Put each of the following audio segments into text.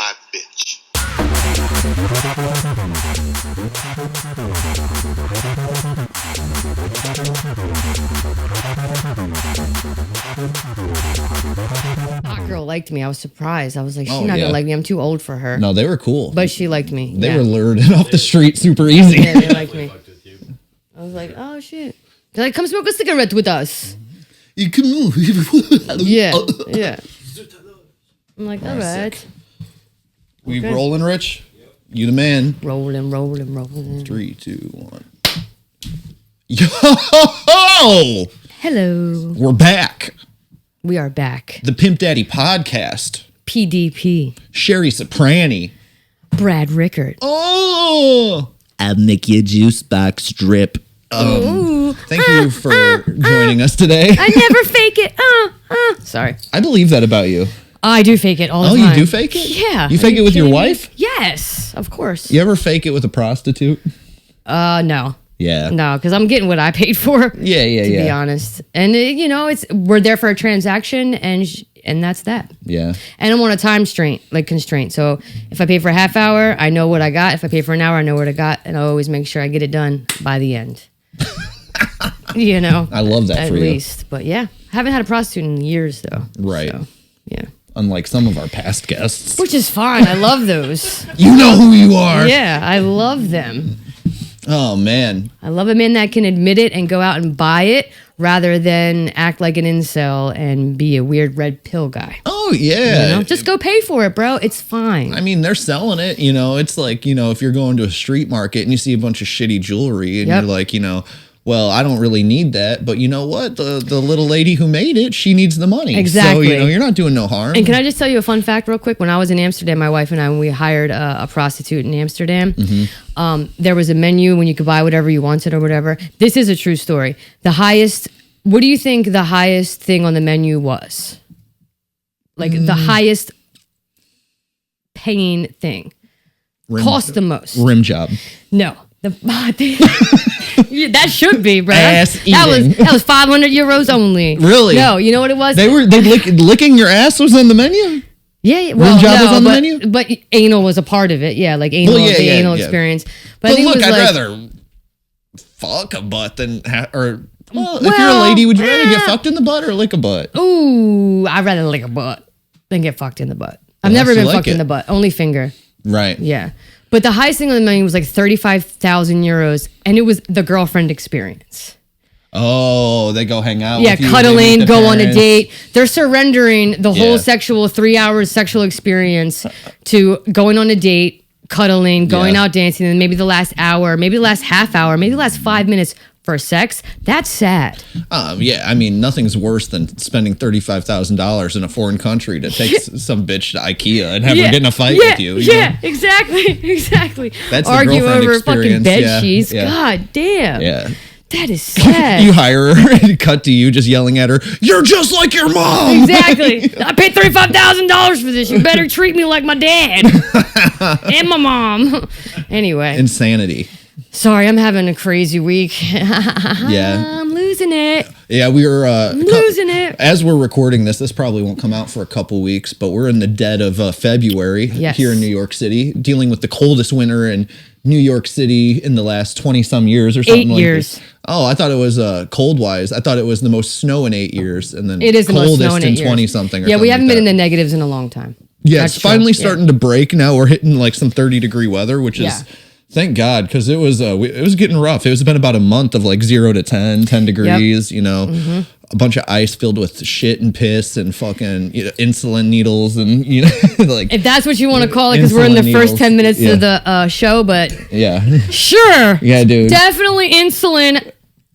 my bitch. Hot girl liked me. I was surprised. I was like, she's not gonna like me. I'm too old for her. No, they were cool. But she liked me. They were lured off the street super easy. Yeah, they liked me. I was like, oh shit. They're like, come smoke a cigarette with us. You can move. Yeah. I'm like, all right. We rolling, Rich? You the man. Rolling. 3, 2, 1. Yo! Hello. We're back. We are back. The Pimp Daddy Podcast. PDP. Sherry Soprani. Brad Rickard. Oh! I'll make you a juice box drip. Thank you for joining us today. I never fake it. Sorry. I believe that about you. I do fake it all the time. Oh, you do fake it? Yeah. You fake it with your wife? Yes, of course. You ever fake it with a prostitute? No. Yeah. No, because I'm getting what I paid for. Yeah. To be honest, and we're there for a transaction, and that's that. Yeah. And I'm on a time constraint. So if I pay for a half hour, I know what I got. If I pay for an hour, I know what I got, and I always make sure I get it done by the end. I love that for you. At least, but yeah, I haven't had a prostitute in years though. Right. So, yeah. Unlike some of our past guests. Which is fine. I love those. You know who you are. Yeah, I love them. Oh, man. I love a man that can admit it and go out and buy it rather than act like an incel and be a weird red pill guy. Oh, yeah. Just go pay for it, bro. It's fine. I mean, they're selling it. It's like, if you're going to a street market and you see a bunch of shitty jewelry and you're like, well, I don't really need that, but you know what? The little lady who made it, she needs the money. Exactly. So, you're not doing no harm. And can I just tell you a fun fact real quick? When I was in Amsterdam, my wife and I, when we hired a prostitute in Amsterdam, there was a menu when you could buy whatever you wanted or whatever. This is a true story. What do you think the highest thing on the menu was? Like the highest paying thing. Cost the most. Rim job. No. That should be, bro. Ass eating. That was 500 euros only. Really? No, you know what it was? Licking your ass was on the menu? Yeah. Well, rim job was on the menu? But anal was a part of it. Yeah, like anal experience. But I think look, I'd rather fuck a butt than if you're a lady, would you rather get fucked in the butt or lick a butt? Ooh, I'd rather lick a butt than get fucked in the butt. I've never been fucked in the butt. Only finger. Right. Yeah. But the highest thing on the menu was like 35,000 euros, and it was the girlfriend experience. Oh, they go hang out with you. Yeah, cuddling, go on a date. They're surrendering the whole 3 hours sexual experience to going on a date, cuddling, going out dancing, and maybe the last hour, maybe the last half hour, maybe the last 5 minutes for sex. That's sad. Yeah, I mean, nothing's worse than spending $35,000 in a foreign country to take some bitch to IKEA and have her get in a fight with you. Exactly. That's the argue girlfriend over experience. Fucking bed sheets. Yeah. God damn. Yeah. That is sad. You hire her and cut to you just yelling at her, "You're just like your mom." Exactly. I paid $35,000 for this. You better treat me like my dad and my mom. Anyway. Insanity. Sorry, I'm having a crazy week. Yeah. I'm losing it. Yeah, we were losing it. As we're recording this probably won't come out for a couple weeks, but we're in the dead of February here in New York City, dealing with the coldest winter in New York City in the last 20 some years or something. 8 years. Like that. Oh, I thought it was cold wise. I thought it was the most snow in 8 years, and then it is the most snow in 20 something. Yeah, we haven't been in the negatives in a long time. Yeah, it's finally starting to break. Now we're hitting like some 30-degree weather, which is thank God, because it was getting rough. It's been about a month of like 0 to 10 degrees. A bunch of ice filled with shit and piss and fucking insulin needles and like. If that's what you want to call it, because we're in the first 10 minutes of the show, but sure, dude, definitely insulin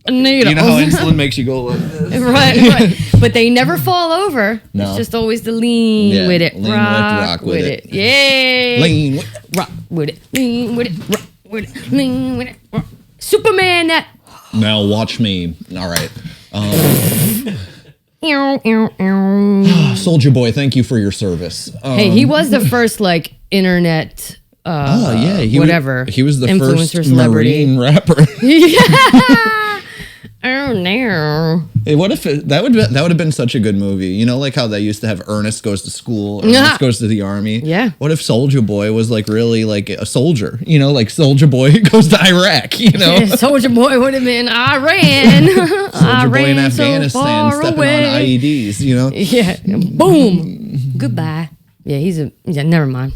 needles. You know how insulin makes you go like this? right. But they never fall over. No. It's just always the lean with it, rock with it. Yay! Lean, rock with it, lean with it, rock with it, lean with it. Rock. Superman that. Now watch me. All right. Soldier Boy, thank you for your service. Hey, he was the first like internet. He was the influencer first celebrity. Marine rapper. Oh no. Hey, what if that would have been such a good movie? You know, like how they used to have Ernest Goes to School, Ernest Goes to the Army. Yeah. What if Soldier Boy was like really like a soldier? You know, like Soldier Boy goes to Iraq. You know, Soldier Boy would have been Iran. Soldier Boy in Afghanistan stepping on IEDs. You know. Yeah. Boom. Goodbye. Yeah, never mind.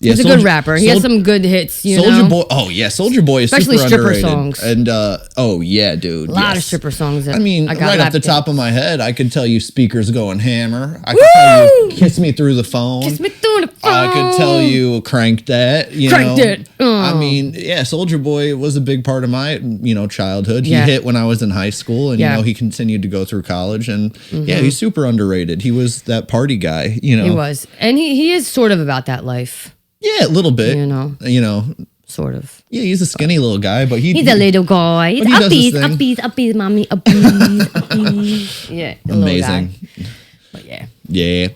Yeah, he's a good rapper. He has some good hits, you Soldier know? Boy. Oh, yeah. Soldier Boy is especially super stripper underrated. songs. And, oh, yeah, dude. A lot of stripper songs. I mean, right off the top of my head, I could tell you Speakers Going Hammer. I could Woo! tell you Kiss Me Through the Phone. Kiss Me Through the Phone. I could tell you Crank That. Crank That. I mean, yeah, Soldier Boy was a big part of my, childhood. Yeah. He hit when I was in high school, and, he continued to go through college. And, yeah, he's super underrated. He was that party guy, He was. And he is sort of about that life. Yeah, a little bit. Sort of. Yeah, he's a skinny little guy, but he's a little guy. He's upbeat, mommy, upbeat. Yeah, amazing. But yeah. Yeah.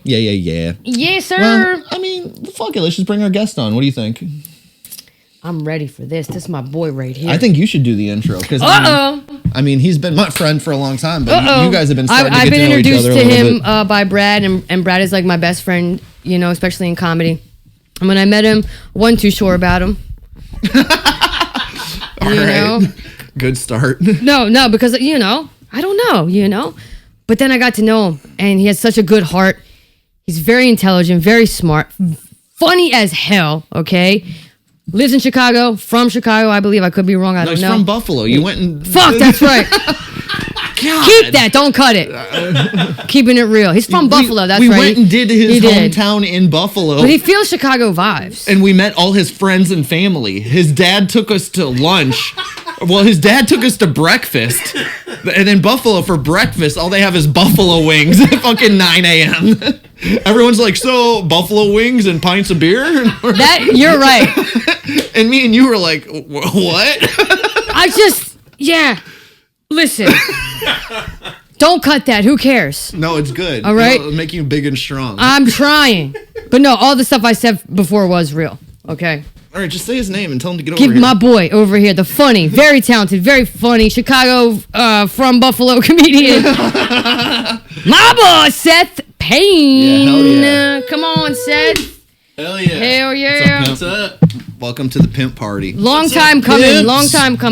Yes, sir. Well, I mean, fuck it. Let's just bring our guest on. What do you think? I'm ready for this. This is my boy right here. I think you should do the intro because I mean, he's been my friend for a long time, but you guys have been starting to get to know each other a little bit. I've been introduced to him by Brad, and Brad is like my best friend, especially in comedy. And when I met him, wasn't too sure about him. All right. Good start. No, because, I don't know, But then I got to know him, and he has such a good heart. He's very intelligent, very smart, funny as hell, okay? Lives in Chicago, from Chicago, I believe. I could be wrong, I don't know. He's from Buffalo. You went and... Fuck, that's right. God. Keep that. Don't cut it. Keeping it real. He's from Buffalo. That's right. We went and did his hometown in Buffalo. But he feels Chicago vibes. And we met all his friends and family. His dad took us to lunch. Well, his dad took us to breakfast. And in Buffalo for breakfast, all they have is buffalo wings at fucking 9 a.m. Everyone's like, so buffalo wings and pints of beer? You're right. And me and you were like, what? Yeah. Listen. Don't cut that. Who cares? No, it's good. All right? It'll make you big and strong. I'm trying. But no, all the stuff I said before was real. Okay? All right, just say his name and tell him to get over here. Keep my boy over here. The funny, very talented, very funny Chicago from Buffalo comedian. My boy, Seth Payne. Yeah, hell yeah. Come on, Seth. Hell yeah. Hell yeah. What's up? Welcome to the Pimp Party. Long time coming.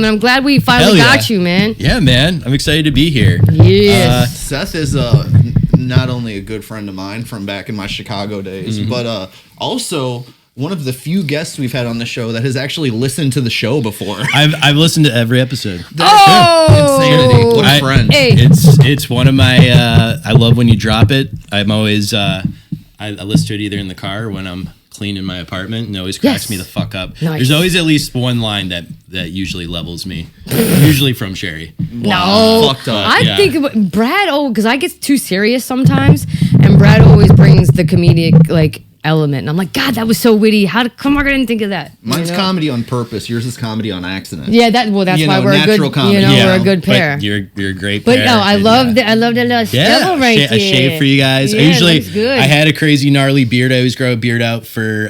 I'm glad we finally got you, man. Yeah, man. I'm excited to be here. Yes. Seth is not only a good friend of mine from back in my Chicago days, but also one of the few guests we've had on the show that has actually listened to the show before. I've listened to every episode. Insanity. What a friend. Hey. It's one of my I love when you drop it. I'm always I listen to it either in the car or when I'm cleaning my apartment, and it always cracks me the fuck up. Nice. There's always at least one line that usually levels me. Usually from Sherry. No. Fucked up. I think Brad, because I get too serious sometimes, and Brad always brings the comedic, element. And I'm like, God, that was so witty. Come on, I didn't think of that. Mine's comedy on purpose. Yours is comedy on accident. Yeah, that's why we're a good comedy. we're a good pair. But you're a great pair. But no, I love that little stubble right there. I shave for you guys. Yeah, that's good. I had a crazy gnarly beard. I always grow a beard out for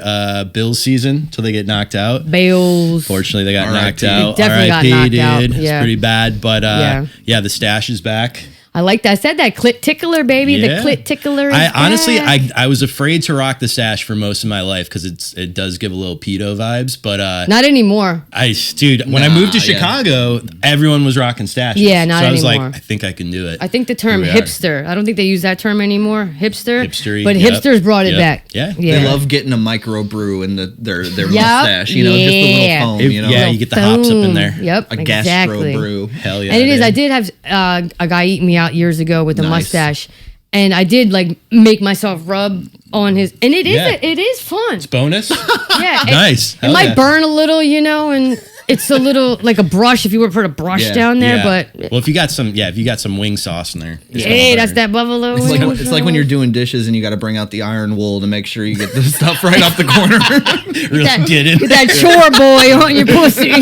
Bills season till they get knocked out. Bills. Fortunately, they got knocked They out. definitely got knocked out. It's pretty bad. But the stash is back. I like that. I said that clit tickler, baby. Yeah. The clit tickler is honestly, back. I was afraid to rock the stash for most of my life because it does give a little pedo vibes, but not anymore. When I moved to Chicago, everyone was rocking stashes. Yeah, not anymore. So I was like, I think I can do it. I think the term hipster. I don't think they use that term anymore. Hipstery, but hipsters brought it back. Yeah, they love getting a micro brew in their mustache. Just the little foam. You get the hops up in there. Yep, a gastro brew. Hell yeah! And it is. I did have a guy eat me out years ago with a mustache, and I did make myself rub on his, and it is fun. It's bonus. Yeah, nice. It might burn a little, and it's a little like a brush if you were to put a brush down there. But if you got some wing sauce in there, that's that buffalo. It's like when you're doing dishes and you got to bring out the iron wool to make sure you get the stuff right off the corner. Get that chore boy on your pussy.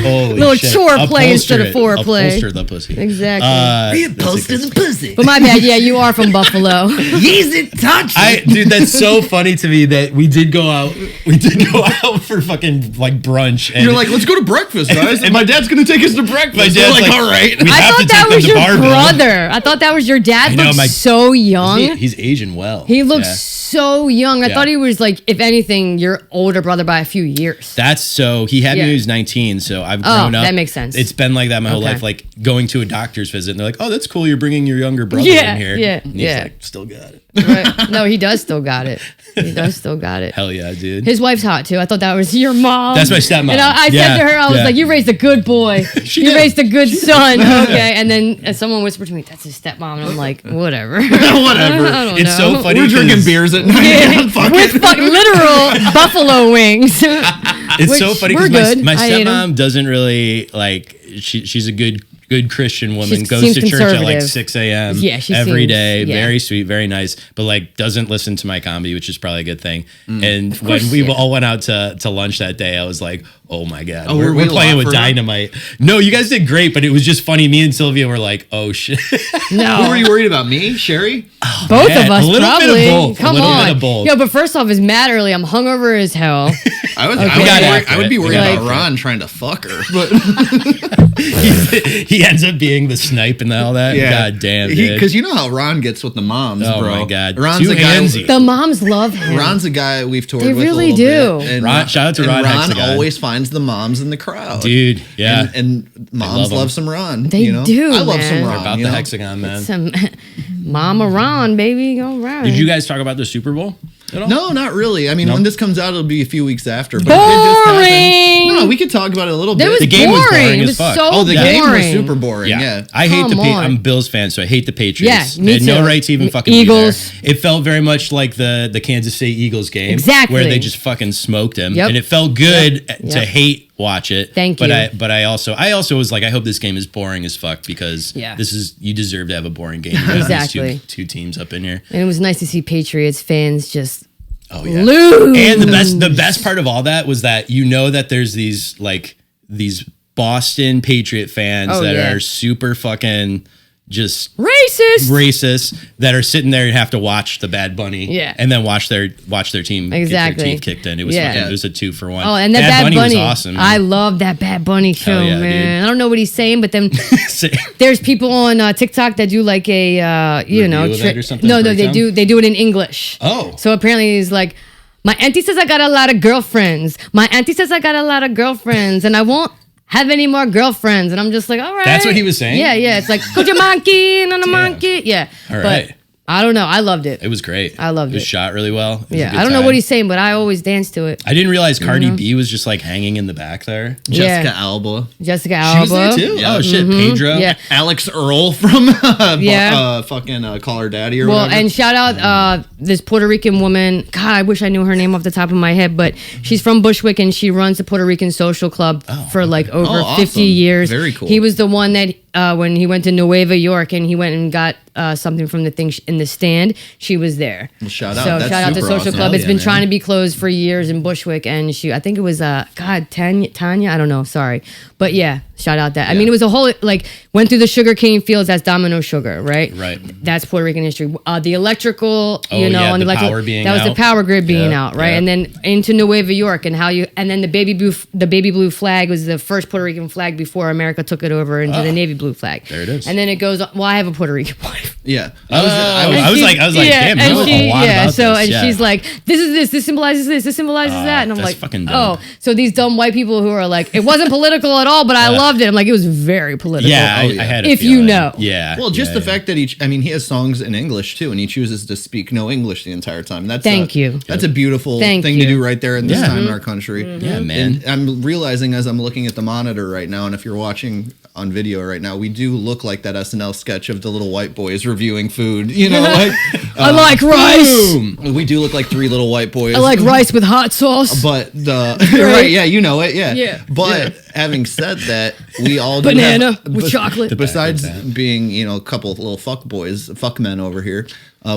Little chore play instead of foreplay. Upholster the pussy. Exactly. Reupholster the pussy. But my bad. Yeah, you are from Buffalo. Easy touch. Dude, that's so funny to me that we did go out for fucking like brunch. And You're like, let's go to breakfast, guys. And my dad's gonna take us to breakfast. My dad's We're like, like, all right. we I have thought to that take them was to your Barbell. brother. I thought that was your dad. I know, Looks my- so young. He's Asian well. He looks Yeah. so young. I Yeah. thought he was like, if anything, your older brother by a few years. That's so he had me Yeah. when he was 19, so I've Oh, grown up. that makes sense. It's been like that my whole Okay. life, like going to a doctor's visit, and they're like, "Oh, that's cool. You're bringing your younger brother Yeah, in here." yeah, and he's yeah. like, "Still got it." Right. No, he does still got it. He does still got it. Hell yeah, dude. His wife's hot too. I thought that was your mom. That's my stepmom. And I Yeah, said to her, I was yeah. like, "You raised a good boy. She You did. raised a good son." Okay. And then someone whispered to me, "That's his stepmom." And I'm like, "Whatever." Whatever. I don't It's know. so funny. We're drinking 'cause beers at night. Yeah, Fuck with it. literal buffalo wings. It's so Which funny we're because good. my I ate 'em. stepmom doesn't really like. She's a good Christian woman. She Goes seems to church at like conservative. 6 a.m. Yeah, she every seems- day. yeah. Very sweet, very nice. But like doesn't listen to my comedy, which is probably a good thing. And course, when we yeah. all went out to lunch that day, I was like, oh my god, Oh, we're were we playing a lot with for her? dynamite. No, you guys did great, but it was just funny. Me and Sylvia were like, oh shit. No. Who were you worried about? Me? Sherry? Both man, of us, a little bit of probably. both, a Come little on. bit of both. Yo, but first off, it's mad early. I'm hungover as hell. I would, Okay. I would be worried Like- about Ron trying to fuck her. But He ends up being the snipe and all that. God damn, dude. Because you know how Ron gets with the moms, Oh bro. my God. Ron's Too a guy. handsy. The moms love him. Ron's a guy we've toured They with really a little do. bit. And Ron- shout out to and Ron Ron Hexagon. always finds the moms in the crowd. Dude, yeah. And moms love 'em. love some Ron. They you know? do, I love man. some They're Ron. About you the know? hexagon, man. Some Mama Ron, baby, go Ron. Did you guys talk about the Super Bowl at all? No, not really. I mean, when this comes out, it'll be a few weeks after. But Boring. It did just happen. No, we could talk about it a little bit. It was The game was boring. boring It as was fuck. so Oh, the boring. game was super boring. Yeah. I hate Come on. I'm a Bills fan, so I hate the Patriots. Yeah, me They had no too. right to even fucking Eagles. be there. It felt very much like the Kansas City Eagles game. Exactly. Where they just fucking smoked him. Yep. And it felt good Yep. to hate watch it. Thank but you. But I also was like, I hope this game is boring as fuck because Yeah. you deserve to have a boring game. You got Exactly. these two teams up in here. And it was nice to see Patriots fans just Oh yeah. lose. And the best part of all that was that that there's these Boston Patriot fans Oh, that yeah. are super fucking just racist. that are sitting there and have to watch the Bad Bunny, Yeah. and then watch their team get Exactly. their teeth kicked in. It was Yeah. fucking, it was a 2-for-1. Oh, and that Bad Bunny was awesome. I love that Bad Bunny show, yeah, man. I don't know what he's saying, but then Say- there's people on TikTok that do like a Review of it or something, no, breakdown? they do it in English. Oh. So apparently he's like, my auntie says I got a lot of girlfriends. My auntie says I got a lot of girlfriends, and I won't have any more girlfriends. And I'm just like, all right. That's what he was saying? Yeah. It's like, could you monkey and a monkey? Yeah. All But right. I don't know. I loved it. It was great. I loved It was it. shot really well. It was a Yeah. good I don't know time. what he's saying, but I always dance to it. I didn't realize Cardi B was just like hanging in the back there. Jessica Yeah. Alba. Jessica She Alba. was there too. Yeah. Oh shit, Pedro. Yeah. Alex Earl from Yeah. fucking Call Her Daddy or Well, whatever. and shout out this Puerto Rican woman. God, I wish I knew her name off the top of my head, but she's from Bushwick and she runs the Puerto Rican Social Club for like over Oh, 50 awesome. years. Very cool. He was the one that when he went to Nueva York and he went and got something from the thing in the stand, she was there. Well, shout out. So That's shout out to super Social awesome. Club. Hell It's yeah, been man. trying to be closed for years in Bushwick, and I think it was Tanya. I don't know. Sorry, but yeah, shout out that. I mean, it was a whole went through the sugarcane fields. That's Domino Sugar, right? Right. That's Puerto Rican history. The electrical, Oh, yeah, on the electrical, power being that was out. the power grid being Yeah, out, right? yeah. And then into Nueva York, and then the baby blue flag was the first Puerto Rican flag before America took it over into the navy blue flag. There it is. And then it goes. Well, I have a Puerto Rican wife. Yeah. I was like, damn, I know a lot about so this. and Yeah. she's like, this is this symbolizes this symbolizes that, and I'm that's like, fucking dumb. oh, so these dumb white people who are like, it wasn't political at all, but I loved it. I'm like, it was very political. Yeah, Oh, I yeah. had a If you feeling. know. Yeah. Well, just yeah, the fact that he has songs in English too, and he chooses to speak no English the entire time. Thank you. That's a beautiful Thank thing to you. do right there in this Yeah. time in our country. Yeah, man. And I'm realizing as I'm looking at the monitor right now, and if you're watching on video right now, we do look like that SNL sketch of the little white boys reviewing food. You know, like I like rice. Boom. we do look like three little white boys. I like rice with hot sauce. But right, yeah, you know it, yeah. Yeah. But having said that, we all do Banana have- with chocolate. Besides back with being, a couple of little fuck boys, fuck men over here,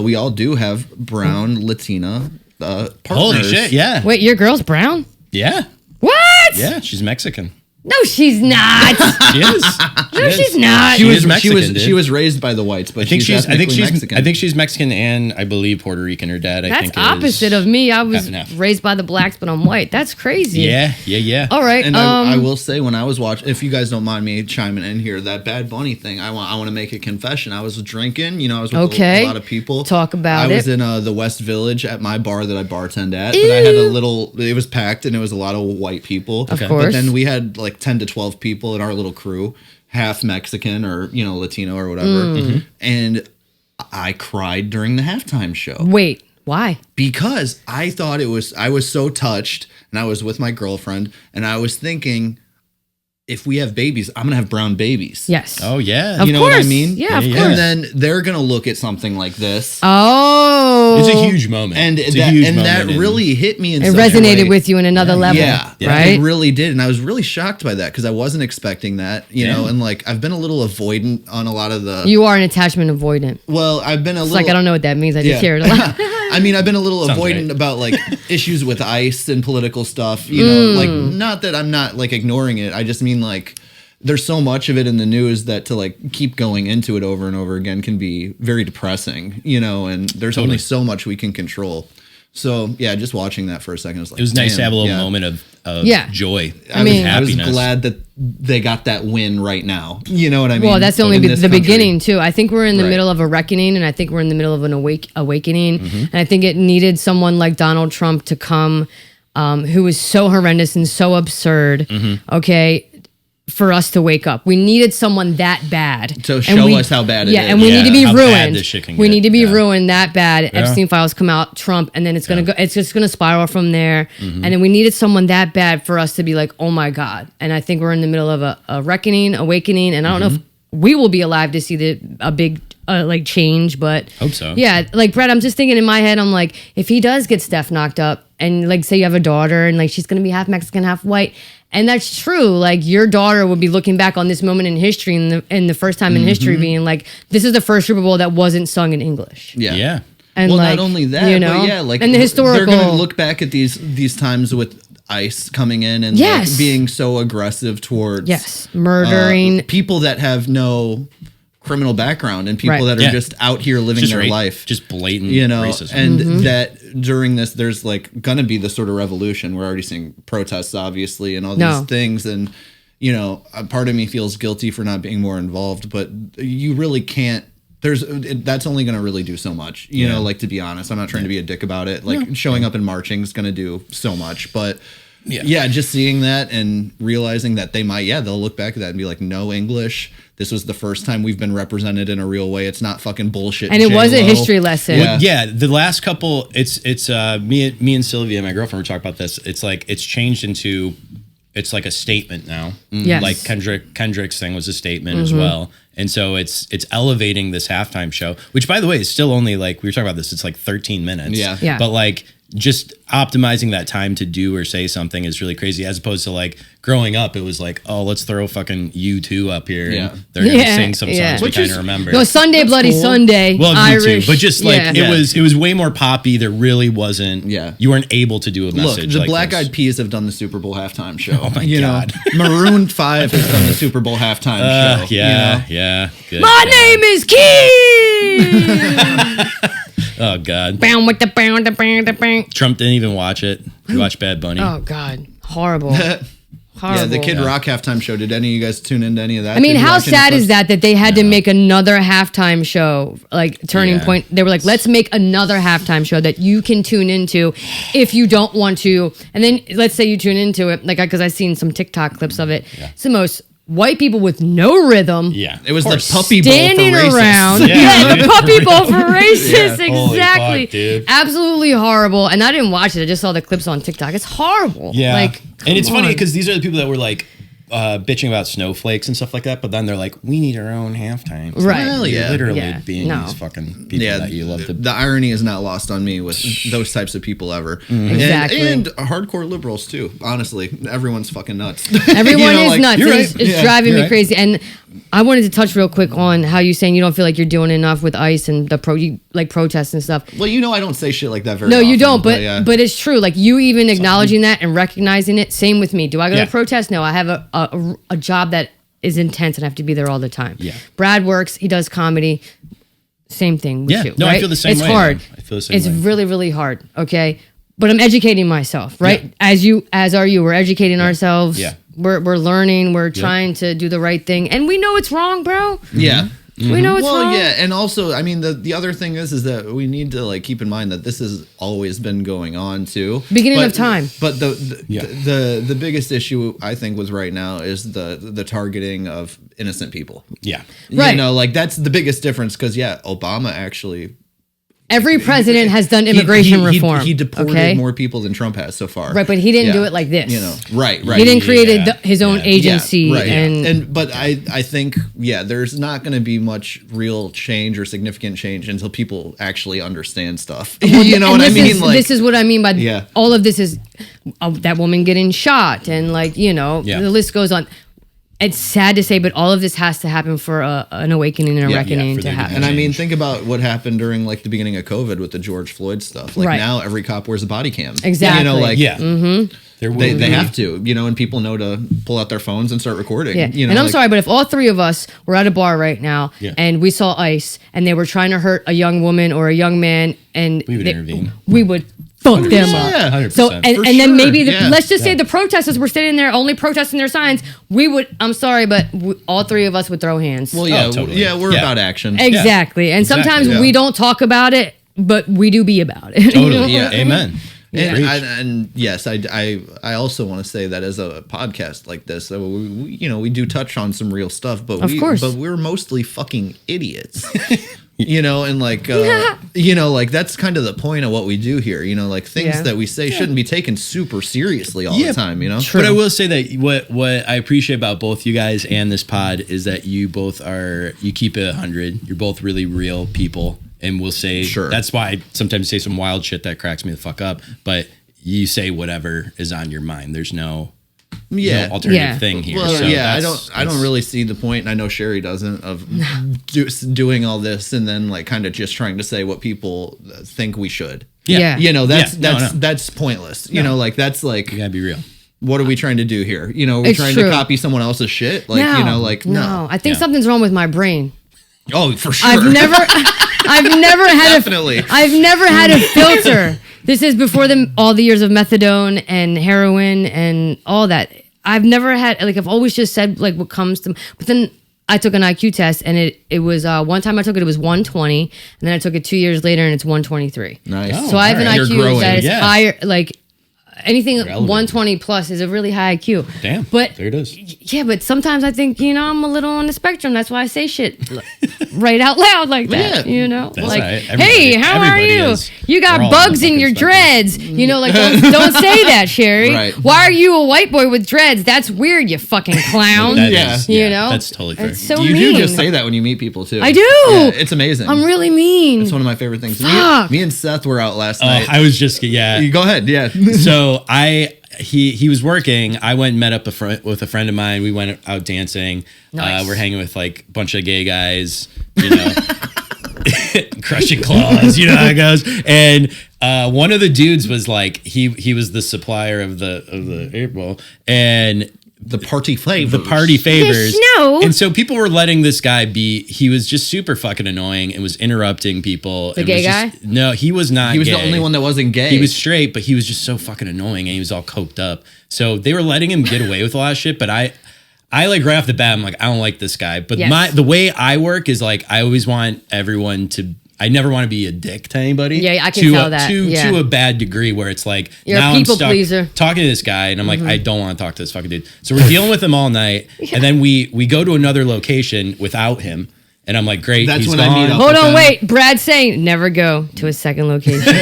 we all do have brown Latina partners. Holy shit, yeah. Wait, your girl's brown? Yeah. What? Yeah, she's Mexican. No, she's not. She is. No, she's not. She was Mexican, dude. she was raised by the whites, but I think she's Mexican. I think she's Mexican and I believe Puerto Rican. Her dad, I That's think, opposite is of me. I was half and half. raised by the blacks, but I'm white. That's crazy. Yeah. All right. And I will say, when I was watching, if you guys don't mind me chiming in here, that Bad Bunny thing, I want to make a confession. I was drinking, I was with a lot of people. Talk about it. I was in the West Village at my bar that I bartend at, but I had it was packed and it was a lot of white people. Of course. But then we had like 10 to 12 people in our little crew, half Mexican or, Latino or whatever. And I cried during the halftime show. Wait, why? Because I thought I was so touched, and I was with my girlfriend, and I was thinking, if we have babies, I'm going to have brown babies. Yes. Oh, yeah. Of You know course. what I mean? Yeah, of course. And then they're going to look at something like this. Oh. It's a huge moment. And it's that really hit me in It such a resonated way. with you in another level. Yeah, right? It really did. And I was really shocked by that because I wasn't expecting that, you know, and like I've been a little avoidant on a lot of the. You are an attachment avoidant. Well, I've been a It's little. like, I don't know what that means. I just hear it a lot. I mean, I've been a little Sounds avoidant right. about like issues with ICE and political stuff, you know, like not that I'm not like ignoring it. I just mean like there's so much of it in the news that to like keep going into it over and over again can be very depressing, you know, and there's only so much we can control. So yeah, just watching that for a second, it was nice to have a little yeah. moment of joy. I mean, I was happiness. glad that they got that win right now. You know what I mean? Well, that's only In the this country. beginning too. I think we're in the Right. middle of a reckoning, and I think we're in the middle of an awakening. And I think it needed someone like Donald Trump to come, who was so horrendous and so absurd. Okay. For us to wake up, we needed someone that bad to show us how bad it is. Yeah, and we need to be how bad ruined. this shit can We get. need to be Yeah. ruined that bad. Epstein files come out, Trump, and then it's gonna go. It's just gonna spiral from there. And then we needed someone that bad for us to be like, oh my god. And I think we're in the middle of a reckoning, awakening, and I don't know if we will be alive to see a big like change, but Hope so. Yeah, like Brett, I'm just thinking in my head, I'm like, if he does get Steph knocked up, and like say you have a daughter, and like she's gonna be half Mexican, half white. And that's true. Like your daughter would be looking back on this moment in history, and the first time in history being like, this is the first Super Bowl that wasn't sung in English. Yeah. And well, like, not only that, you know, but yeah, like and the historical. they're going to look back at these times with ICE coming in and Yes. like, being so aggressive towards murdering people that have no criminal background and people Right. that are Yeah. just out here living Just their ra- life. just blatant You know, racism. and that during this, there's like gonna be the sort of revolution. We're already seeing protests, obviously, and all these things. And you know, a part of me feels guilty for not being more involved, but you really can't. That's only going to really do so much, you know, like to be honest, I'm not trying to be a dick about it. Like showing up and marching is going to do so much, but just seeing that and realizing that they might, they'll look back at that and be like, no English. This was the first time we've been represented in a real way. It's not fucking bullshit. and it was a J-Lo. history lesson. Yeah. The last couple, it's me and Sylvia, my girlfriend, were talking about this. It's like it's changed into, it's like a statement now. Yes. Like Kendrick's thing was a statement as well. And so it's elevating this halftime show, which by the way is still only like, we were talking about this, it's like 13 minutes. Yeah. But like just optimizing that time to do or say something is really crazy, as opposed to like growing up, it was like, oh, let's throw fucking U2 up here. Yeah. And they're going to sing some songs we Which kind is- of remember. No, Sunday, Bloody cool. Sunday. Well, Irish. U2, but just like Yeah. it was way more poppy. There really wasn't. Yeah. You weren't able to do a Look, message. the like Black this. Eyed Peas have done the Super Bowl halftime show. Oh my you God. know, Maroon 5 has done the Super Bowl halftime show. Yeah, you know? yeah. Good. My name is Keith. Oh God. Bam with the bam, the bam, the bam. Trump didn't even watch it. He watched Bad Bunny. Oh God, horrible. Horrible. Yeah, the Kid Rock halftime show. Did any of you guys tune into any of that? I mean, Did you how watch any sad clips? is that they had to make another halftime show, like Turning Yeah. Point. They were like, let's make another halftime show that you can tune into if you don't want to. And then let's say you tune into it, like because I've seen some TikTok clips of it. It's the most white people with no rhythm. Yeah. It was the puppy bowl for Standing racists. around. Yeah. Yeah, the puppy bowl for racists. Holy Exactly. fuck, dude. Absolutely horrible. And I didn't watch it. I just saw the clips on TikTok. It's horrible. Yeah. Like, and it's come funny on. because these are the people that were like bitching about snowflakes and stuff like that, but then they're like, we need our own halftime. It's Right. like, Well, you're yeah. literally Yeah. being No. these fucking people Yeah, that you love to. the irony is not lost on me with those types of people ever. Exactly. And hardcore liberals too. Honestly, everyone's fucking nuts. Everyone You know, is like, nuts. you're and right. It's Yeah, driving you're me right. crazy. And I wanted to touch real quick on how you saying you don't feel like you're doing enough with ICE and the protests and stuff. Well, I don't say shit like that very No, often. you don't, but it's true. Like you even acknowledging that and recognizing it. Same with me. Do I go to protest? No, I have a job that is intense and I have to be there all the time. Yeah. Brad works. He does comedy. Same thing with you. No, right? I feel the same it's way. It's hard. I feel the same it's way. really, really hard. Okay. But I'm educating myself, right? Yeah. As are you. We're educating ourselves. Yeah. We're learning. We're trying to do the right thing. And we know it's wrong, bro. Yeah. We know it's wrong. Well, yeah, and also, I mean, the other thing is that we need to like keep in mind that this has always been going on too. Beginning of time. But the biggest issue I think with right now is the targeting of innocent people. Yeah. Right. Like that's the biggest difference because Obama actually. Every president has done immigration reform. He deported more people than Trump has so far. Right, but he didn't do it like this. Right. He didn't create his own agency. Yeah, but I think there's not going to be much real change or significant change until people actually understand stuff. You know what I mean? This is what I mean by all of this is that woman getting shot and the list goes on. It's sad to say, but all of this has to happen for an awakening and a reckoning to happen. And I mean, think about what happened during like the beginning of COVID with the George Floyd stuff. Like now, every cop wears a body cam. Exactly. They have to, and people know to pull out their phones and start recording. Yeah. And I'm sorry, but if all three of us were at a bar right now and we saw ICE and they were trying to hurt a young woman or a young man, and we would intervene. We would fuck them up. Yeah, 100%. So and then maybe let's just say the protesters were sitting there only protesting their signs. We would. I'm sorry, but all three of us would throw hands. Well, totally. We're about action. Exactly. And sometimes we don't talk about it, but we do be about it. Totally. Yeah. Amen. And yes, I also want to say that as a podcast like this, we do touch on some real stuff, but we're mostly fucking idiots. And like that's kind of the point of what we do here. Like things that we say shouldn't be taken super seriously all the time. But I will say that what I appreciate about both you guys and this pod is that you both you keep it 100. You're both really real people. And we'll say, that's why I sometimes say some wild shit that cracks me the fuck up. But you say whatever is on your mind. There's no alternative thing here. Well, so I don't really see the point, and I know Sherry doesn't, of doing all this and then like kind of just trying to say what people think we should. Yeah. That's pointless. That's like you gotta be real. What are we trying to do here? We're trying to copy someone else's shit. Like no. I think something's wrong with my brain. Oh, for sure. I've never had Definitely. I've never had a filter. This is before all the years of methadone and heroin and all that. I've never had I've always just said like what comes to. But then I took an IQ test and it was one time I took it was 120 and then I took it 2 years later and it's 123. Nice. So I have an IQ that is higher anything 120 120 plus is a really high IQ. Damn. But there it is. Yeah, but sometimes I think, I'm a little on the spectrum. That's why I say shit right out loud like that. Yeah. That's Like, right. hey, how are you? Is. You got bugs in your dreads. Don't say that, Sherry. Right. Why are you a white boy with dreads? That's weird, you fucking clown. That's totally fair. It's so you mean. do just say that when you meet people too. I do. Yeah, it's amazing. I'm really mean. It's one of my favorite things. Fuck. Me and Seth were out last night. I was just You go ahead. Yeah. So he was working. I went and met up with a friend of mine. We went out dancing. Nice. We're hanging with like a bunch of gay guys, crushing claws, how it goes. And one of the dudes was like, he was the supplier of the air ball and the party favors. No. And so people were letting this guy be. He was just super fucking annoying and was interrupting people. The gay guy? No, he was not. He was gay. the only one that wasn't gay. He was straight, but he was just so fucking annoying and he was all coked up. So they were letting him get away with a lot of shit. But I like right off the bat, I'm like, I don't like this guy. But the way I work is like, I always want everyone to. I never want to be a dick to anybody. Yeah, I can tell that. To a bad degree where it's like, you're now a people I'm stuck pleaser. Talking to this guy and I'm like, I don't want to talk to this fucking dude. So we're dealing with him all night. And then we go to another location without him. And I'm like, great, That's he's when gone. I meet up. Hold on, wait. Brad's saying never go to a second location.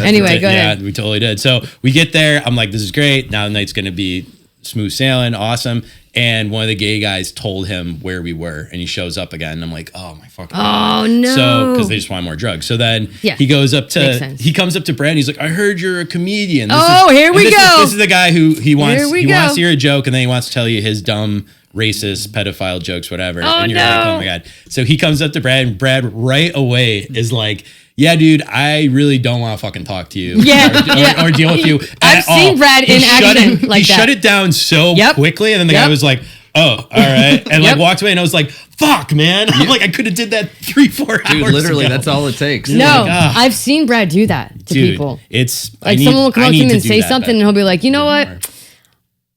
Anyway, go ahead. Yeah, we totally did. So we get there. I'm like, this is great. Now the night's going to be smooth sailing. Awesome. And one of the gay guys told him where we were, and he shows up again. And I'm like, oh my fucking God. God. No. So because they just want more drugs. So then he comes up to Brad. And he's like, I heard you're a comedian. Here we go. This is the guy who he wants to hear a joke, and then he wants to tell you his dumb, racist, pedophile jokes, whatever. And you're like, oh my God. So he comes up to Brad, and Brad right away is like, yeah, dude, I really don't want to fucking talk to you or deal with you I've seen Brad in action like he that. Shut it down so quickly, and then the guy was like, oh, all right. And like walked away, and I was like, fuck, man. I'm like, I could have did that 3-4 hours Dude, literally, ago. that's all it takes. No, I've seen Brad do that to people. It's like someone will come up to him and say something, and he'll be like, you know what?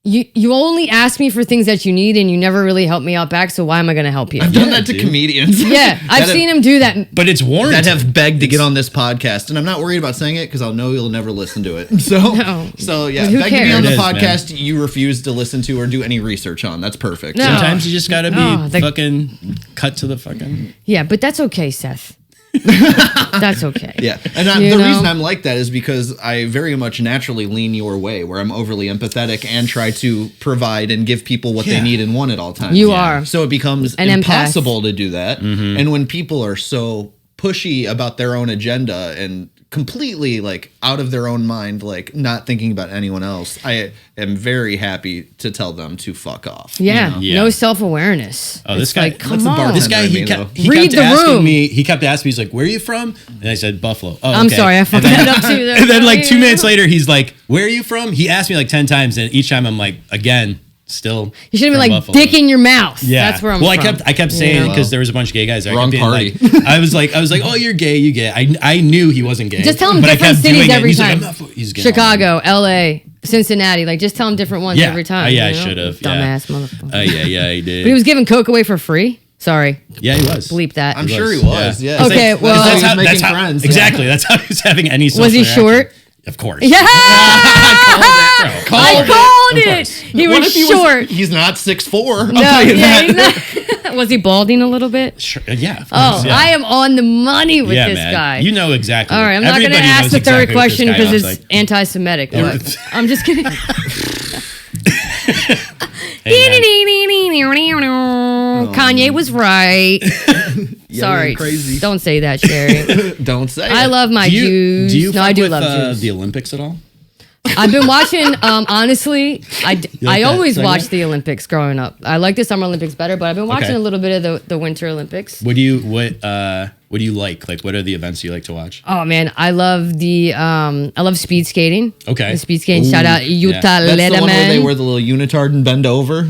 You only ask me for things that you need, and you never really help me out back, so why am I going to help you? I've done that to comedians. Yeah, I've seen him do that. But it's warranted. That have begged to get on this podcast, and I'm not worried about saying it because I'll know you'll never listen to it. So yeah, who begged to be on the cares? podcast you refuse to listen to or do any research on. That's perfect. No. Sometimes you just got to be fucking cut to the fucking... Yeah, but that's okay, Seth. That's okay. Yeah. And the reason I'm like that is because I very much naturally lean your way, where I'm overly empathetic and try to provide and give people what they need and want at all times. You are. So it becomes impossible to do that. Mm-hmm. And when people are so pushy about their own agenda and completely like out of their own mind, like not thinking about anyone else, I am very happy to tell them to fuck off. Yeah. No self-awareness. Oh, this guy, like, come on. This guy, he kept asking me, he's like, where are you from? And I said, Buffalo. Oh, I'm sorry, I fucked that up too. And then like 2 minutes later, he's like, where are you from? He asked me like 10 times, and each time I'm like, again, still. You should have been like, Buffalo. dick in your mouth. Yeah. That's where I'm from. I kept saying, because there was a bunch of gay guys there. Wrong party. Like, I was like, oh, you're gay, you gay. I knew he wasn't gay. Just tell him different cities every time. Chicago, LA, Cincinnati. Like, just tell him different ones every time. I should have. Dumbass motherfucker. Yeah, he did. But he was giving coke away for free? Sorry. Yeah, he was. Bleep that. I'm sure he was. Yeah. Okay, well. That's how friends. Exactly. That's how he was having any social Was he reaction. short? Of course. Yeah! I called it. He was short. He's not 6'4". No, I'll tell you that. He's not. Was he balding a little bit? Sure, yeah. Of course, I am on the money with this man. guy. You know exactly. All right, I'm not going to ask the third question because it's anti-Semitic. But I'm just kidding. Kanye was right. Sorry. Crazy. Don't say that, Sherry. Don't say I love my Jews. Do you I do love Jews. Jews. The Olympics at all? I've been watching, honestly, I always watched the Olympics growing up. I like the Summer Olympics better, but I've been watching a little bit of the Winter Olympics. What do you like? Like, what are the events you like to watch? Oh man, I love speed skating. Okay. The speed skating. Shout out Utah That's Lederman. the one where they wear the little unitard and bend over.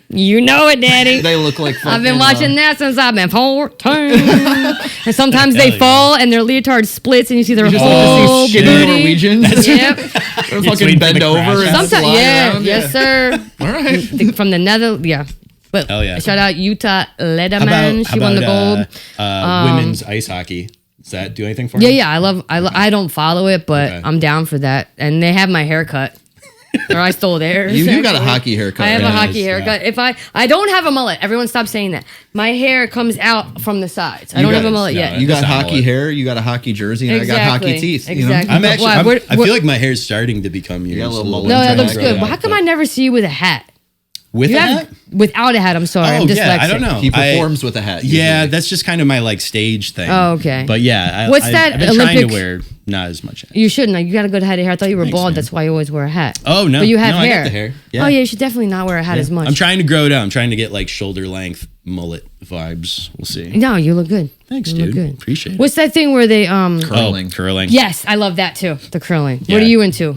You know it, Daddy. They look like I've been watching that since I've been 14. And sometimes they fall and their leotard splits and you see their whole skinny booty. Norwegian. Yep. They're fucking bend over and Sometimes, fly around. yes, sir. All right. From the Netherlands, But shout out Utah Lederman. She won the gold. Women's ice hockey. Does that do anything for you? Yeah. I don't follow it, but I'm down for that. And they have my haircut. Or I stole theirs. You got a hockey haircut. I have a hockey haircut. If I don't have a mullet. Everyone stop saying that. My hair comes out from the sides. I don't have a mullet yet. You got hockey hair. You got a hockey jersey, and I got hockey teeth. Exactly. I'm actually. I feel like my hair's starting to become yours. You got a little mullet. No, that looks good. Well, how come I never see you with a hat? With a hat? Without a hat, I'm sorry. I'm dyslexic. I don't know. He performs with a hat. Yeah, usually. That's just kind of my like stage thing. Oh, okay. But yeah, What's that I've been trying to wear not as much hat. You shouldn't. You got a good head of hair. I thought you were bald. Man. That's why you always wear a hat. Oh, no. But you have hair. I got the hair. Yeah. Oh, yeah, you should definitely not wear a hat as much. I'm trying to grow it out. I'm trying to get like shoulder length mullet vibes. We'll see. No, you look good. Thanks, you dude. Look good. Appreciate it. What's that thing where they curling? Curling. Yes, I love that too. The curling. Yeah. What are you into?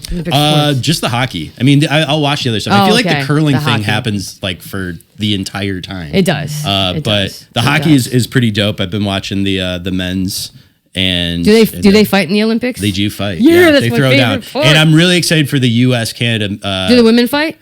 Just the hockey. I mean, I'll watch the other stuff. I feel like the curling thing hockey happens like for the entire time. It does. But the hockey is pretty dope. I've been watching the men's. And do they fight in the Olympics? They do fight. Yeah, that's they my throw favorite down. part. And I'm really excited for the U.S. Canada. Do the women fight?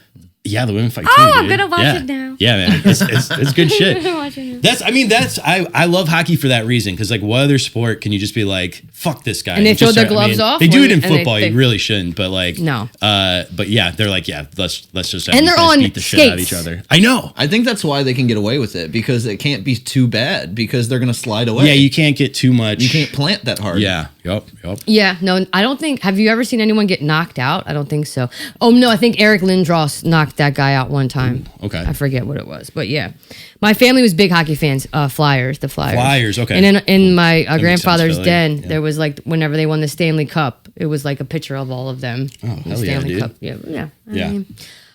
Yeah, the women fight too. Oh, I'm gonna watch it now. Yeah, man, it's good shit. I love hockey for that reason because like what other sport can you just be like fuck this guy and they throw their gloves off? They do it in football. You really shouldn't, but like no. But yeah, they're like let's just and they're on beat the shit out of each other. I know. I think that's why they can get away with it because it can't be too bad because they're gonna slide away. Yeah, you can't get too much. You can't plant that hard. Yeah, Yep. Yeah, no, I don't think. Have you ever seen anyone get knocked out? I don't think so. Oh no, I think Eric Lindros knocked that guy out one time. Okay, I forget what it was, but yeah, my family was big hockey fans. Flyers, the Flyers. Flyers, okay. And in my grandfather's sense, den, there was like whenever they won the Stanley Cup, it was like a picture of all of them. Oh, hell the Stanley dude. Cup. Yeah.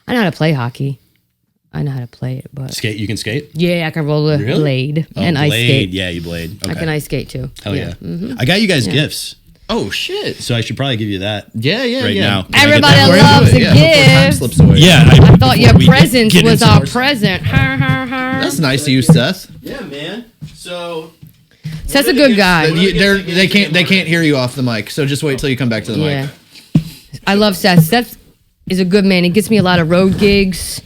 I know how to play hockey. I know how to play it, but skate. You can skate. yeah, I can roll a blade and ice skate. Yeah, you blade. Okay. I can ice skate too. Hell yeah. I got you guys gifts. Oh shit! So I should probably give you that. Yeah. Right now. Everybody loves a gift. Slips away. Yeah, I thought your presence was our present. That's nice of you, Seth. Yeah, man. So Seth's a good guy. They can't hear you off the mic, so just wait till you come back to the mic. I love Seth. Seth is a good man. He gets me a lot of road gigs.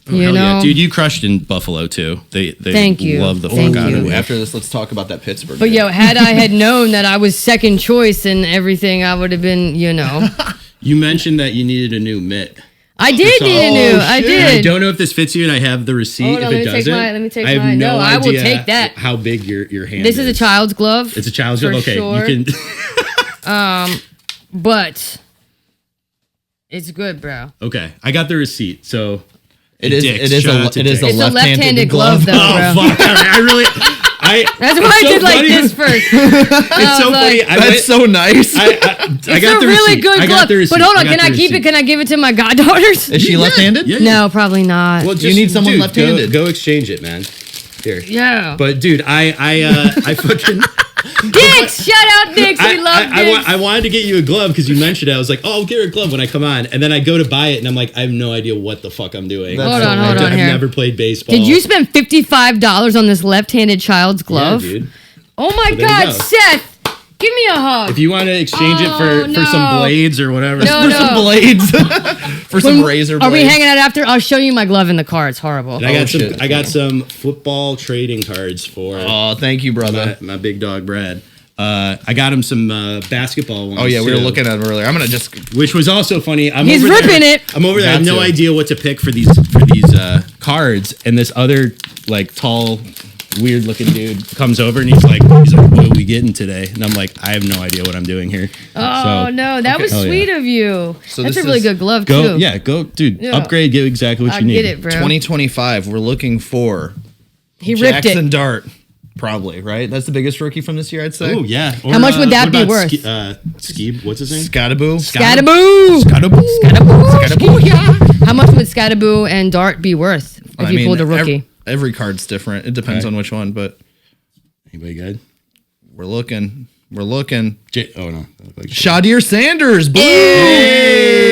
You know, yeah. Dude, you crushed in Buffalo too. They Thank you. love the Thank fuck out of you. you. After this, let's talk about that Pittsburgh. But yo, had I had known that I was second choice and everything, I would have been, you know. You mentioned that you needed a new mitt. I did need a new. I did. I don't know if this fits you, and I have the receipt. Hold on, if it doesn't, let me take I have mine. no No, I will idea take that. How big your hand This is a child's glove. It's a child's glove. Okay, sure. you can. But it's good, bro. Okay, I got the receipt. So it is It's a a left-handed left-handed glove, though, oh bro. fuck! All right, I really. That's why I did like this first. It's so funny. That's so nice. I It's got a the really receipt. good I got glove. the receipt. But hold on, I got can I the keep it? receipt. Can I give it to my goddaughters? Is she left-handed? Yeah. No, probably not. Well, You need someone dude, left-handed. Go exchange it, man. Here. Yeah. But dude, I fucking. Dicks! Shout out Dicks. We love Dicks. I wanted to get you a glove because you mentioned it. I was like, oh, I'll get her a glove when I come on. And then I go to buy it and I'm like, I have no idea what the fuck I'm doing. Hold on I've here. never played baseball. Did you spend $55 on this left-handed child's glove? Yeah, dude. Oh my So there you God, go. Seth! Give me a hug. If you want to exchange it for no. some blades or whatever. No, For some blades. For some razor blades. Are we hanging out after? I'll show you my glove in the car. It's horrible. And I got some football trading cards for Oh, thank you, brother. my big dog Brad. I got him some basketball ones. Oh yeah, we were too, looking at them earlier. I'm gonna just. which was also funny. He's over ripping there, it. I'm over there. I have no idea what to pick for these cards, and this other like tall, weird looking dude comes over and he's like, what are we getting today? And I'm like, I have no idea what I'm doing here. Oh no, that was Hell sweet yeah. of you. So That's this a really is- good glove Go, too. yeah, go, dude. Yeah. Upgrade, get exactly what I you need. get it, bro. 2025. We're looking for. He ripped Jackson it. Dart. Probably right. That's the biggest rookie from this year, I'd say. Oh yeah. Or, How much would that what be about worth? Skeeb, what's his name? Scottaboo. Scattaboo. Scottaboo. Scottaboo. Yeah. How much would Scattaboo and Dart be worth if you pulled a rookie? Every card's different. It depends on which one, but Anybody good? we're looking. We're looking. Oh no. Like Shadir Sanders. Blue.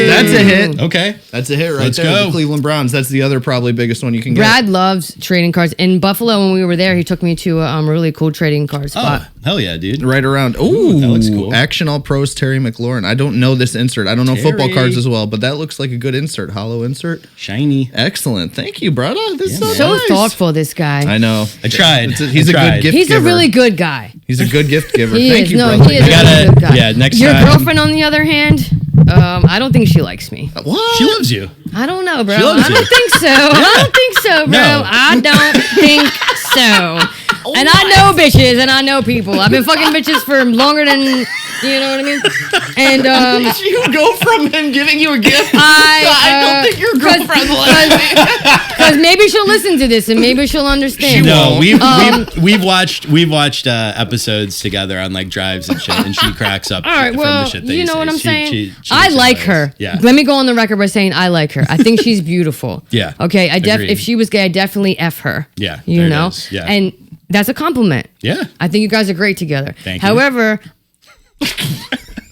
That's a hit. okay. That's a hit right Let's there. go. The Cleveland Browns. That's the other probably biggest one you can get. Brad loves trading cards. In Buffalo, when we were there, he took me to a really cool trading card spot. Oh, hell yeah, dude. Right around. Ooh, that looks cool. Action All Pros Terry McLaurin. I don't know this insert. I don't know football Terry. cards as well, but that looks like a good insert. Hollow insert. Shiny. Excellent. Thank you, brother. This is So nice. thoughtful, this guy. I know. I tried. He's I a tried. good gift He's giver. a really good guy. He's a good gift giver. He Thank is. you, No, brother. he is I a gotta- really good guy. yeah, next Your time- girlfriend, on the other hand, I don't think she likes me. What? She loves you. I don't know, bro. She loves I don't you. think so. I don't think so, bro. No. I don't think so. And I know bitches and I know people. I've been fucking bitches for longer than, you know what I mean? And You go from him giving you a gift. I don't think your girlfriend likes me. because maybe she'll listen to this and maybe she'll understand. No, won't. we've watched episodes together on like drives and shit, and she cracks up. All right, from well, the shit that you know say. what I'm She- saying? she I makes it like hilarious. her. Yeah. Let me go on the record by saying I like her. I think she's beautiful. Yeah. Okay. Agreed. If she was gay, I definitely F her. Yeah, You there it know? is. Yeah. And that's a compliment. Yeah. I think you guys are great together. Thank you. However,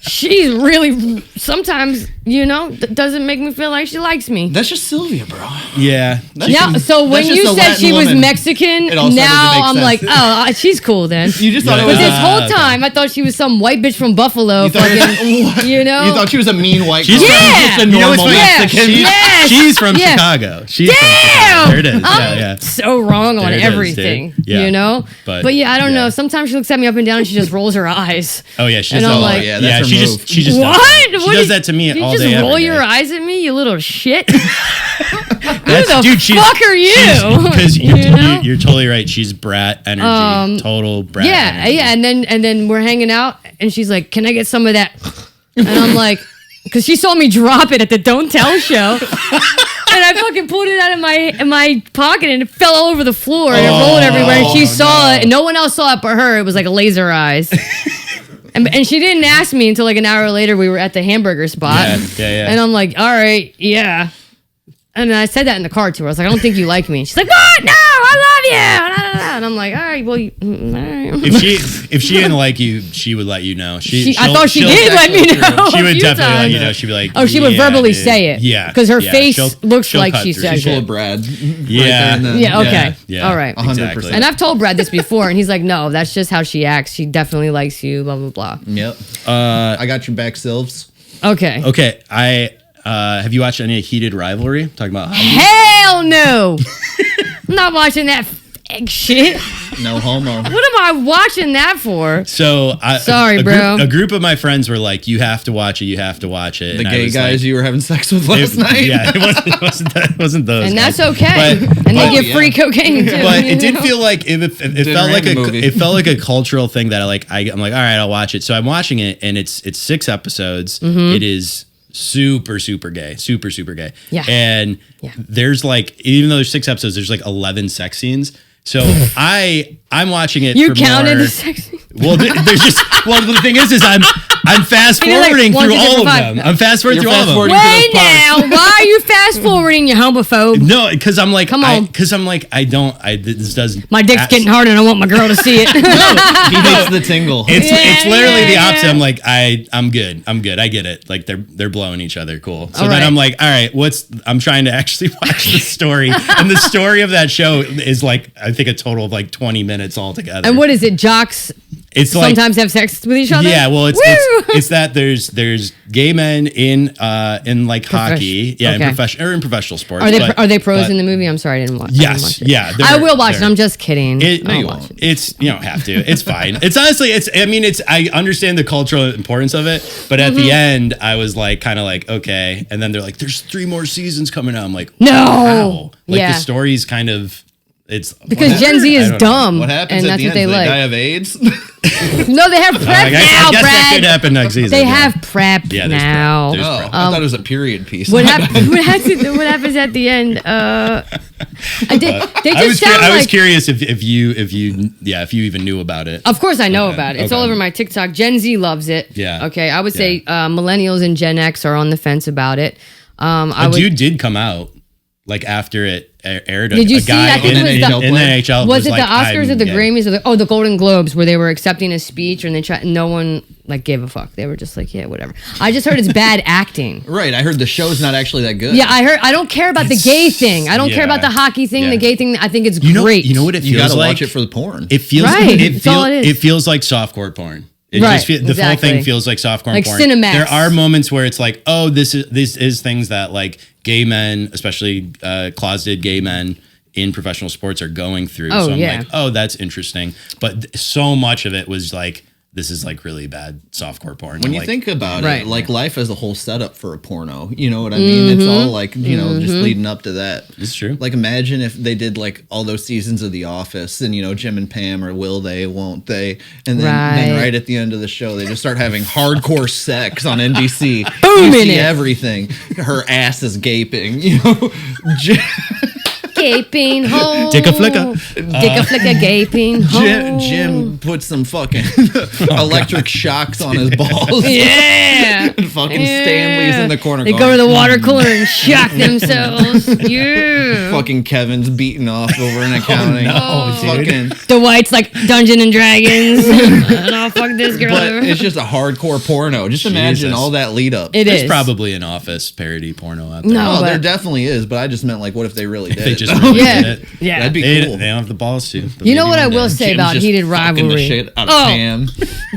she's really sometimes, doesn't make me feel like she likes me. That's just Sylvia, bro. Yeah. Now, so when that's just you a said Latin she was woman. Mexican, It all started to now make I'm sense. like, oh, she's cool then. You just thought Yeah. it But was. this whole okay. time, I thought she was some white bitch from Buffalo. You thought, Fucking, you thought she was a mean white girl. She's from- Just a You know what's normal funny? Mexican. She- Yes. She's from Yeah. Chicago. She's from Damn! Chicago. There it is. I'm Yeah. so wrong on There it is, everything, dude. Yeah. But yeah, I don't yeah. know. Sometimes she looks at me up and down and she just rolls her eyes. Oh yeah, she And does. I'm Oh, like, yeah, that's her she move. just What? does that. She What does is- that to me you all just day. roll every your day. eyes at me, you little shit. fuck are you? Because you're totally right. She's brat energy, total brat. Yeah. And then we're hanging out, and she's like, "Can I get some of that?" And I'm like, because she saw me drop it at the Don't Tell show. And I fucking pulled it out of my pocket, and it fell all over the floor, and it rolled everywhere. And she saw it, and no one else saw it but her. It was like a laser eyes. And she didn't ask me until like an hour later. We were at the hamburger spot. Yeah. And I'm like, all right, yeah. And I said that in the car to her. I was like, I don't think you like me. And she's like, what? No, I love you. And I'm like, all right, well, all right. If she didn't like you, she would let you know. I thought she did let me know. She would definitely let you know. She'd be like, oh, she would verbally say it. Yeah. Because her face looks like she says She'll it. Brad. Yeah. Right yeah, okay. Yeah. All right. 100%. And I've told Brad this before, and he's like, no, that's just how she acts. She definitely likes you, blah, blah, blah. Yep. I got your back, Sylves. Okay. Have you watched any Heated Rivalry? Talking about hell no. I'm not watching that shit. No homo. What am I watching that for? So, sorry, bro. A group of my friends were like, "You have to watch it. You have to watch it." The gay guys you were having sex with last night. Yeah, it wasn't those. And guys. that's okay. And they get free cocaine too. But it did feel like it felt like a cultural thing that I'm like, all right, I'll watch it. So I'm watching it, and it's 6 episodes. It is super gay, super gay. Yeah. And there's like, even though there's 6 episodes, there's like 11 sex scenes. So I'm watching it. You counted the sex scenes? Well, there's just the thing is I'm fast forwarding through all of them. I'm fast forwarding through all of them. Wait now, why are you fast forwarding, you homophobe? No, because I'm like, come on. Because I'm like, this doesn't. My dick's getting hard, and I want my girl to see it. He hates the tingle. It's literally the opposite. I'm like, I'm good. I get it. Like they're blowing each other. Cool. So then I'm like, all right, I'm trying to actually watch the story, and the story of that show is like, I think a total of like 20 minutes altogether. And what is it? Jocks it's sometimes have sex with each other? Yeah, well, it's that there's gay men in like hockey, in professional sports. Are they pros in the movie? I'm sorry, I didn't watch. Yes, I will watch it. I'm just kidding. It's you don't have to. It's fine. It's honestly, I understand the cultural importance of it, but at the end, I was like, kind of like, okay, and then they're like, there's 3 more seasons coming out. I'm like, no, wow. Like the story's kind of. It's because Gen Z is dumb. What happens and at that's the what end? they like. Die of AIDS? No, they have PrEP now, I guess Brad. that could happen next season. They have PrEP now. There's PrEP. I thought it was a period piece. What happens at the end? I was curious if you even knew about it. Of course, I know about it. It's all over my TikTok. Gen Z loves it. Yeah. Okay, I would say millennials and Gen X are on the fence about it. A dude did come out like after it aired. Did you see? I think in it was the NHL. Was it the Oscars or the Grammys or the Golden Globes where they were accepting a speech and no one like gave a fuck. They were just like, yeah, whatever. I just heard it's bad acting. Right. I heard the show's not actually that good. Yeah, I don't care about the gay thing. I don't care about the hockey thing, the gay thing. I think it's great. You know what it feels like? You gotta watch it for the porn. It feels right. It feels like softcore porn. The whole thing feels like softcore like porn. Cinemax. There are moments where it's like, oh, this is things that like gay men, especially closeted gay men in professional sports, are going through. So I'm like, oh, that's interesting. But so much of it was like, this is like really bad softcore porn. When you think about it, like life as a whole setup for a porno. You know what I mean? It's all like, just leading up to that. It's true. Like imagine if they did like all those seasons of The Office and, Jim and Pam or will they, won't they? And then right at the end of the show, they just start having hardcore sex on NBC. Boom, you see everything. Her ass is gaping, Gaping hole. Dick a flicker. Dick a flicker, gaping hole. Jim put some fucking electric shocks on his balls. Yeah. And fucking Stanley's in the corner. They go to the water cooler and shock themselves. Yeah. Fucking Kevin's beating off over in accounting. Oh, no, dude. The White's like Dungeons and Dragons. Oh, fuck this girl. But it's just a hardcore porno. Just imagine all that lead up. There's probably an Office parody porno out there. No, there definitely is. But I just meant like, what if they really did? They just really did it. Yeah. That'd be cool. They don't have the balls to. You know what I will say about Heated Rivalry? The shit out of Pam.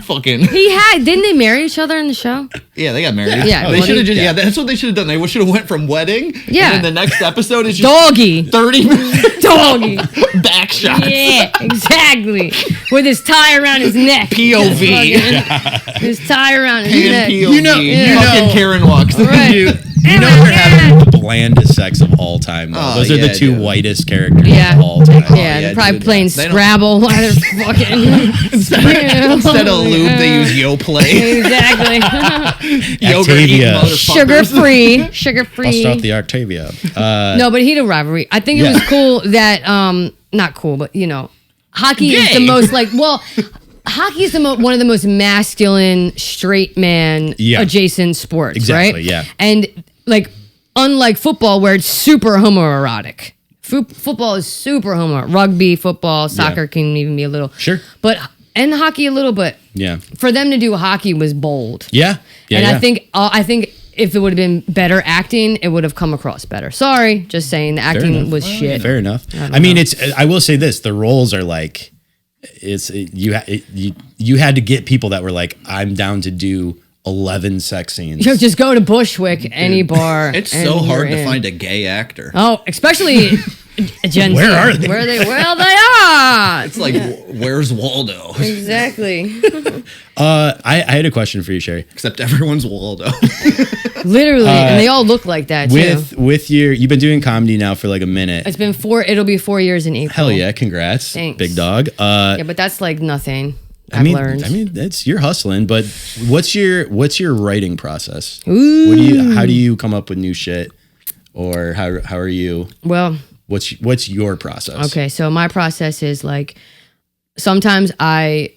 Fucking. Didn't they marry each other in the show? Yeah, they got married. Yeah. They should have just, that's what they should have done. They should have went from wedding. Yeah. And then the next episode is just doggy. 30 minutes. Doggy. Back shots. Yeah, exactly. With his tie around his neck. POV. His tie around his neck. POV. Fucking Karen walks. Right. You know we're having blandest sex of all time. Though. Those are the two whitest characters of all time. Yeah, they're probably playing Scrabble while they're fucking. Instead of lube, they use Yoplait. Exactly. Octavia. Sugar free. Bust out the Octavia. No, but heated rivalry. I think it was cool that, not cool, but hockey is the most hockey is one of the most masculine, straight man adjacent sports, exactly, right? Yeah. And unlike football, where it's super homoerotic. Football is super homoerotic. Rugby, football, soccer can even be a little. Sure. And hockey a little, but for them to do hockey was bold. Yeah. And I think if it would have been better acting, it would have come across better. Sorry, just saying the acting was shit. Fair enough. I mean, I will say this: the roles are like, you had to get people that were like, I'm down to do 11 sex scenes. Just go to Bushwick, any bar. It's so hard to find a gay actor. Oh, especially Gen Z. Where are they? Well, they are. It's like, where's Waldo? Exactly. I had a question for you, Sherry. Except everyone's Waldo. Literally, and they all look like that too. With you've been doing comedy now for like a minute. It's been it'll be 4 years in April. Hell yeah, congrats. Thanks. Big dog. Yeah, but that's like nothing. I've learned. I mean, you're hustling, but what's your writing process? Ooh. How do you come up with new shit? Or how are you? Well, what's your process? Okay, so my process is like sometimes I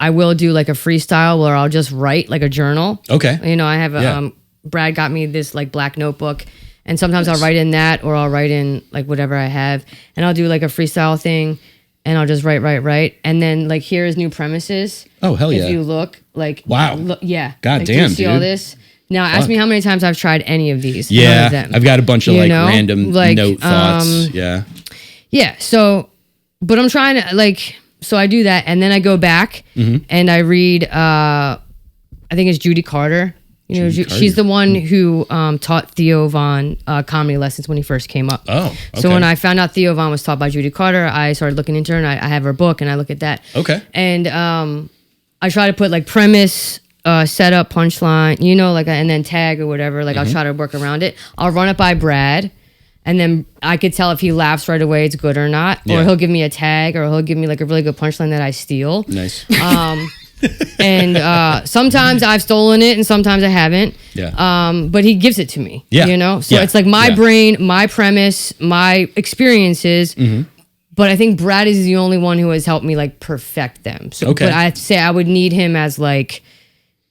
will do like a freestyle where I'll just write like a journal. Okay. I have Brad got me this like black notebook, and sometimes I'll write in that, or I'll write in like whatever I have, and I'll do like a freestyle thing, and I'll just write, and then like here's new premises. Oh hell yeah! If you look like wow, yeah, god like, damn, do you see dude. all this? Now ask me how many times I've tried any of these. Yeah, I've got a bunch of random note thoughts. Yeah. So, but I'm trying to so I do that, and then I go back and I read. I think it's Judy Carter. She's the one who taught Theo Von comedy lessons when he first came up. Oh, okay. So when I found out Theo Von was taught by Judy Carter, I started looking into her, and I have her book, and I look at that. Okay. And I try to put like premise, setup, punchline, and then tag or whatever. Like I'll try to work around it. I'll run it by Brad, and then I could tell if he laughs right away, it's good or not. Or he'll give me a tag, or he'll give me like a really good punchline that I steal. Nice. And sometimes I've stolen it and sometimes I haven't. Yeah. But he gives it to me. Yeah. So it's like my brain, my premise, my experiences. But I think Brad is the only one who has helped me like perfect them. So but I say I would need him as like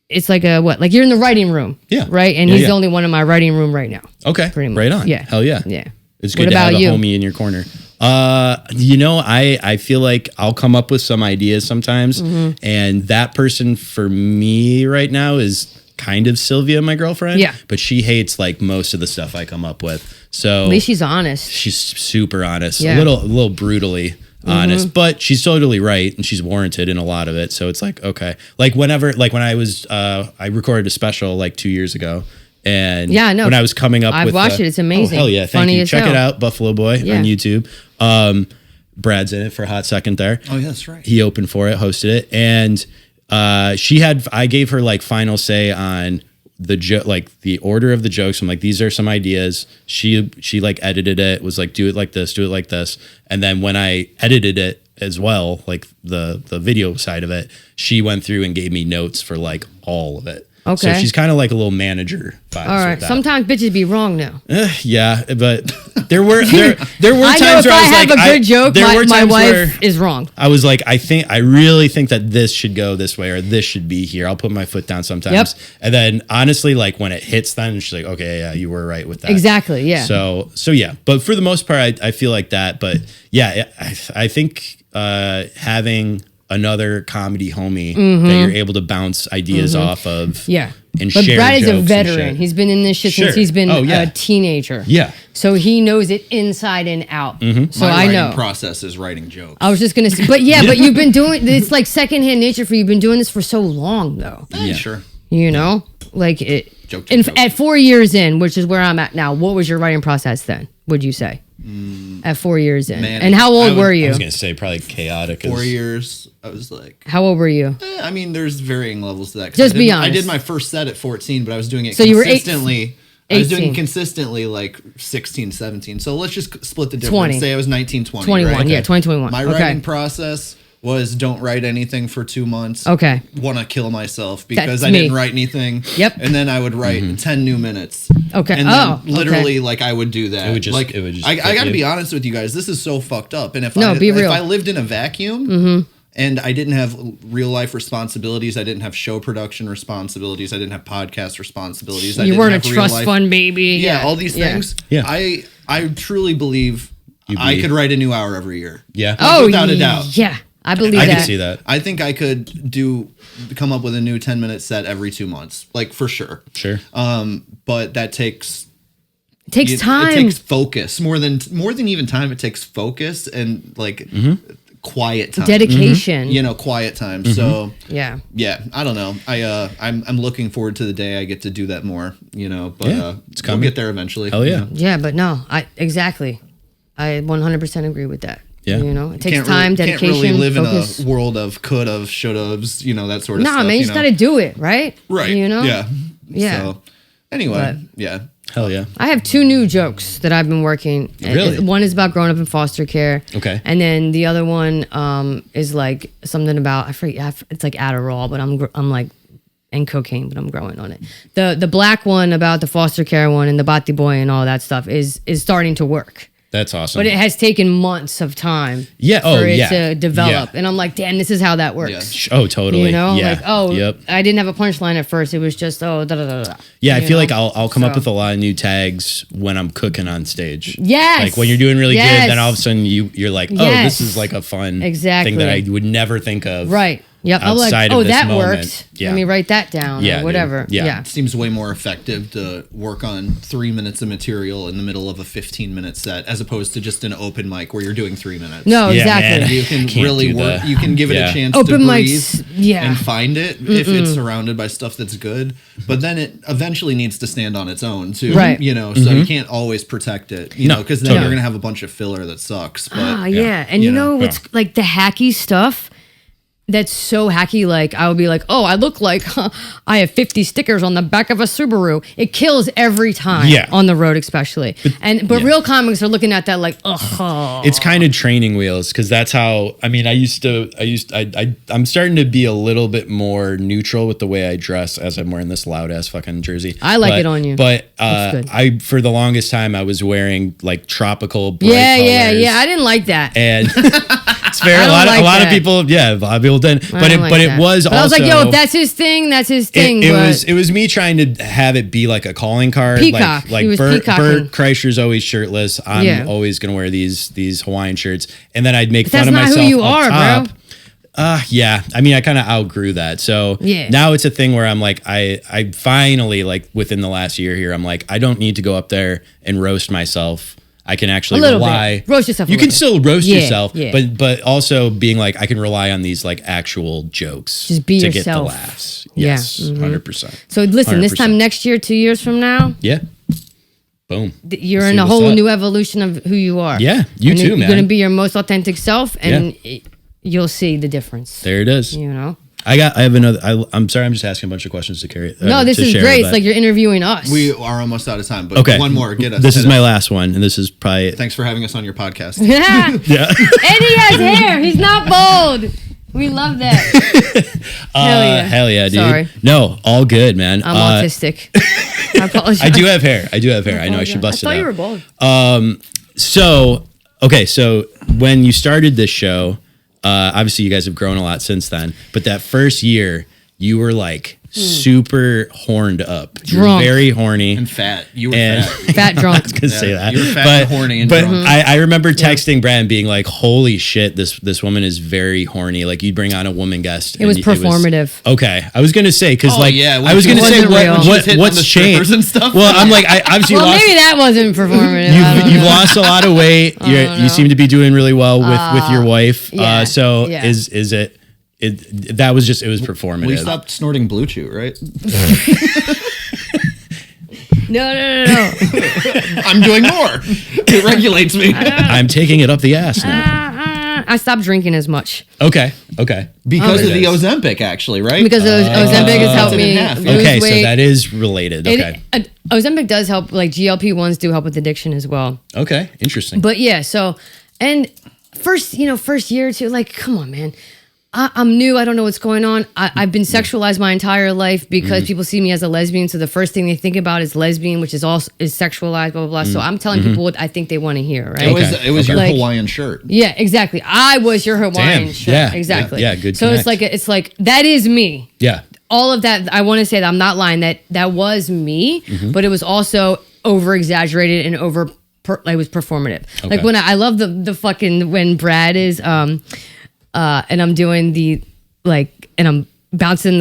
it's like like you're in the writing room. Yeah. Right? And he's the only one in my writing room right now. Okay. Pretty much. Right on. Yeah. Hell yeah. Yeah. It's good to have a homie in your corner. I feel like I'll come up with some ideas sometimes, and that person for me right now is kind of Sylvia, my girlfriend. Yeah. But she hates like most of the stuff I come up with. So at least she's honest. She's super honest. Yeah. A little brutally honest, but she's totally right, and she's warranted in a lot of it. So it's like, okay. Like when I was I recorded a special like 2 years ago. And when I was coming up I've watched it. It's amazing. Oh, hell yeah. Thank you. Check it out. Buffalo Boy on YouTube. Brad's in it for a hot second there. Oh, yeah, that's right. He opened for it, hosted it. And I gave her like final say on the order of the jokes. I'm like, these are some ideas. She like edited it, was like, do it like this. And then when I edited it as well, like the video side of it, she went through and gave me notes for like all of it. Okay. So she's kind of like a little manager vibes. All right. Sometimes bitches be wrong now. Yeah, but there were times where I was like, I have a good joke, my wife is wrong. I was like, I really think that this should go this way, or this should be here. I'll put my foot down sometimes. Yep. And then honestly, like when it hits then, she's like, okay, yeah, you were right with that. Exactly. Yeah. So yeah, but for the most part, I feel like that. But yeah, I think having another comedy homie that you're able to bounce ideas off of. Yeah. And but share Brad is a jokes veteran. He's been in this shit since he's been a teenager. Yeah. So he knows it inside and out. So My I know. writing process is writing jokes. I was just going to say, but you've been doing, it's like secondhand nature for you. You've been doing this for so long though. Yeah, sure. Like it. Joke. At 4 years in, which is where I'm at now, what was your writing process then? Would you say? At 4 years in. Man, and how old were you? I was going to say probably chaotic. 4 years. I was like... How old were you? I mean, there's varying levels to that. Just be honest. I did my first set at 14, but I was doing it so consistently. I was doing consistently like 16, 17. So let's just split the difference. 20. Say I was 19, 20. 21, right? yeah, 2021. My writing process was don't write anything for 2 months. Okay. Want to kill myself because That's I didn't me. write anything. Yep. And then I would write 10 new minutes. Okay. And then literally like I would do that. It would just, like, it would just I got to be honest with you guys. This is so fucked up. And if be real. if I lived in a vacuum and I didn't have real life responsibilities, I didn't have show production responsibilities, I didn't have podcast responsibilities. You weren't a trust fund baby. Yeah, all these things. Yeah. I truly believe I could write a new hour every year. Yeah. Oh, without a doubt. Yeah. I believe I that. can see that. I think I could come up with a new 10-minute set every 2 months, like for sure. Sure. But that takes time. It takes focus more than even time. It takes focus and like quiet time, dedication. Quiet time. So yeah. I don't know. I'm looking forward to the day I get to do that more. But it's coming. We'll get there eventually. Hell yeah. Yeah, but no, I 100% agree with that. Yeah. It takes time, dedication, can't really live focus. in a world of could-have, should-haves, that sort of stuff. Nah, man, you just got to do it, right? Right. Yeah. So, anyway, yeah. Hell yeah. I have 2 new jokes that I've been working. Really? One is about growing up in foster care. Okay. And then the other one is like something about, I forget, it's like Adderall, but I'm like, and cocaine, but I'm growing on it. The black one about the foster care one and the Bati Boy and all that stuff is starting to work. That's awesome. But it has taken months of time for it to develop. Yeah. And I'm like, damn, this is how that works. Yeah. Oh, totally. Like, I didn't have a punchline at first. It was just, da-da-da-da. Yeah, I feel like I'll come up with a lot of new tags when I'm cooking on stage. Yes. Like when you're doing really good, then all of a sudden you're like, this is like a fun thing that I would never think of. Right. Yep. I'm like, that worked. Yeah. Let me write that down or whatever. Dude. Yeah. It seems way more effective to work on 3 minutes of material in the middle of a 15-minute set as opposed to just an open mic where you're doing 3 minutes. No, exactly. Man. You can really work. You can give it a chance open to mics, breathe and find it if it's surrounded by stuff that's good. But then it eventually needs to stand on its own too. Right. So you can't always protect it. Because then you're going to have a bunch of filler that sucks. But, And you know what's like the hacky stuff? That's so hacky. Like I would be like, oh, I look like I have 50 stickers on the back of a Subaru. It kills every time on the road, especially. But real comics are looking at that like, ugh. It's kind of training wheels because that's how. I mean, I'm starting to be a little bit more neutral with the way I dress as I'm wearing this loud ass fucking jersey. I like it on you. But for the longest time I was wearing like tropical bright colors. Yeah. I didn't like that. And it's fair. A lot of people didn't. But it was also. I was like, yo, if that's his thing, that's his thing. It was me trying to have it be like a calling card. Peacock. Like Bert Kreischer's always shirtless. I'm always gonna wear these Hawaiian shirts, and then I'd make fun of myself. That's not who you up are, top. bro. Yeah. I mean, I kind of outgrew that. So now it's a thing where I'm like, I finally, like within the last year here, I'm like, I don't need to go up there and roast myself. I can actually rely. Roast yourself. You can still roast yourself, but also being like, I can rely on these like actual jokes. Just be to yourself. Get the laughs. Yes, 100%. So listen, 100%. This time next year, 2 years from now. Yeah. Boom. You're in a whole new evolution of who you are. Yeah, you too, man. You're going to be your most authentic self, and you'll see the difference. There it is. I have another. I'm sorry, I'm just asking a bunch of questions to carry. No, this is great. It's like you're interviewing us. We are almost out of time, but one more. Get us. This is my last one, and this is probably. Thanks for having us on your podcast. Yeah. And he has hair. He's not bald. We love that. Hell yeah, dude. Sorry. No, all good, man. I'm autistic. I apologize. I do have hair. I know I should bust it out. I thought you were bald. So when you started this show, obviously you guys have grown a lot since then, but that first year you were like super horned up. You were very horny and fat. You were fat. Fat drunk. I was gonna say that. You were fat and horny and drunk. I remember texting Brad and being like, "Holy shit, this woman is very horny." Like you'd bring on a woman guest. It was performative. Okay, I was gonna say because I was gonna say what's changed and stuff. Well, I'm like I obviously lost. Maybe that wasn't performative. You've lost a lot of weight. You seem to be doing really well with your wife. Is it? That was just, it was performative. We stopped snorting Blue Chew, right? No. I'm doing more. It regulates me. I'm taking it up the ass now. I stopped drinking as much. Okay. Because of the Ozempic, actually, right? Because Ozempic has helped me lose okay, weight. so that is related. Okay. Ozempic does help, like GLP-1s do help with addiction as well. Okay, interesting. But yeah, so, and first year or two, like, come on, man. I'm new. I don't know what's going on. I've been sexualized my entire life because people see me as a lesbian. So the first thing they think about is lesbian, which is sexualized, blah, blah, blah. So I'm telling people what I think they want to hear, right? It was your Hawaiian shirt. Yeah, exactly. I was your Hawaiian shirt. Yeah, exactly. Yeah, good So connect. it's like, that is me. Yeah. All of that, I want to say that I'm not lying, that was me, but it was also over exaggerated and it was performative. Okay. Like when I love the fucking, when Brad is, and I'm doing and I'm bouncing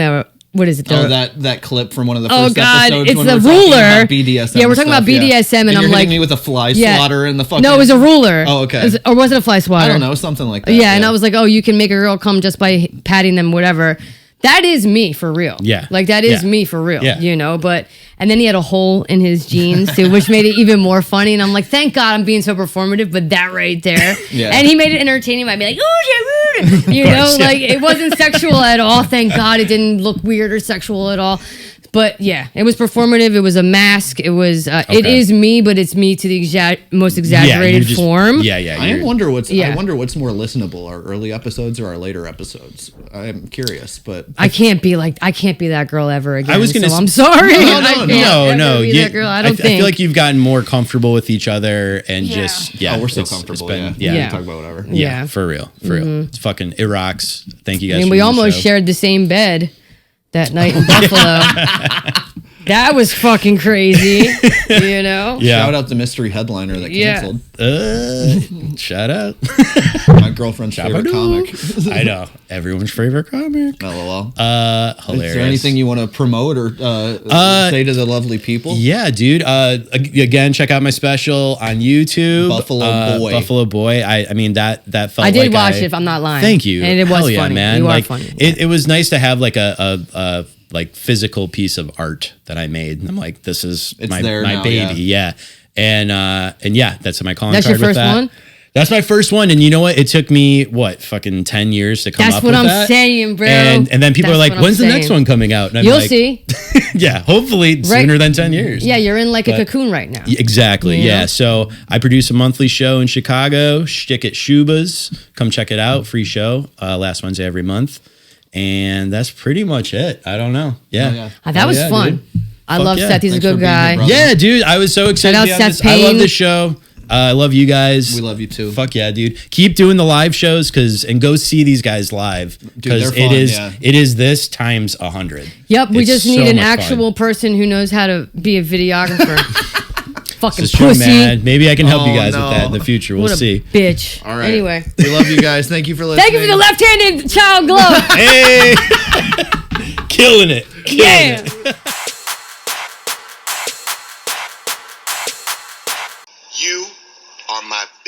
what is it? That clip from one of the first episodes. It's the ruler. BDSM. Yeah, we're talking about BDSM, and I'm like, me with a fly swatter and the fucking. No, it was a ruler. Oh, okay. Or was it a fly swatter? I don't know, something like that. Yeah, and I was like, oh, you can make a girl come just by patting them, whatever. That is me for real. Yeah. Like that is me for real. Yeah. You know, and then he had a hole in his jeans too, which made it even more funny. And I'm like, thank God I'm being so performative, but that right there. Yeah. And he made it entertaining. I'd be like, oh shit, you know, like it wasn't sexual at all. Thank God it didn't look weird or sexual at all. But yeah, it was performative. It was a mask. It was. It is me, but it's me to the most exaggerated form. Yeah. I wonder what's more listenable, our early episodes or our later episodes. I'm curious, but I can't be that girl ever again. I was gonna. So I'm sorry. No. That girl. I feel like you've gotten more comfortable with each other and just Oh, we're so comfortable. It's been, We talk about whatever. Yeah, for real. It's fucking. It rocks. Thank you guys. I mean, we almost shared the same bed that night in Buffalo. That was fucking crazy, you know? Yeah. Shout out the mystery headliner that canceled. Shout out. My girlfriend's favorite comic. I know. Everyone's favorite comic. LOL. Hilarious. Is there anything you want to promote or say to the lovely people? Yeah, dude. Again, check out my special on YouTube. Buffalo Boy. I mean, that felt I did watch it, if I'm not lying. Thank you. And it was funny. Man. You are funny. It was nice to have like a physical piece of art that I made. And I'm like, this is my baby. Yeah. And yeah, that's my calling card. That's your first one? That's my first one. And you know what? It took me, fucking 10 years to come up with that. That's what I'm saying, bro. And then people are like, when's the next one coming out? And I'm You'll see. Yeah, hopefully sooner than 10 years. Yeah, you're in like a cocoon right now. Exactly, yeah. So I produce a monthly show in Chicago, Shtick at Shuba's. Come check it out. Free show. Last Wednesday every month. And that's pretty much it. I don't know. Yeah. That was fun. Dude. I love Seth. He's a good guy. Yeah, dude. I was so excited. Shout out Seth Payne. I love this show. I love you guys. We love you too. Fuck yeah, dude. Keep doing the live shows and go see these guys live. Because it is this times 100. Yep, we just need an actual person who knows how to be a videographer. Fucking pussy. True, man. Maybe I can help you guys with that in the future. We'll see. Bitch. All right. Anyway. We love you guys. Thank you for listening. Thank you for the left-handed child glove. Hey. Killing it. Killing it. You are my bitch.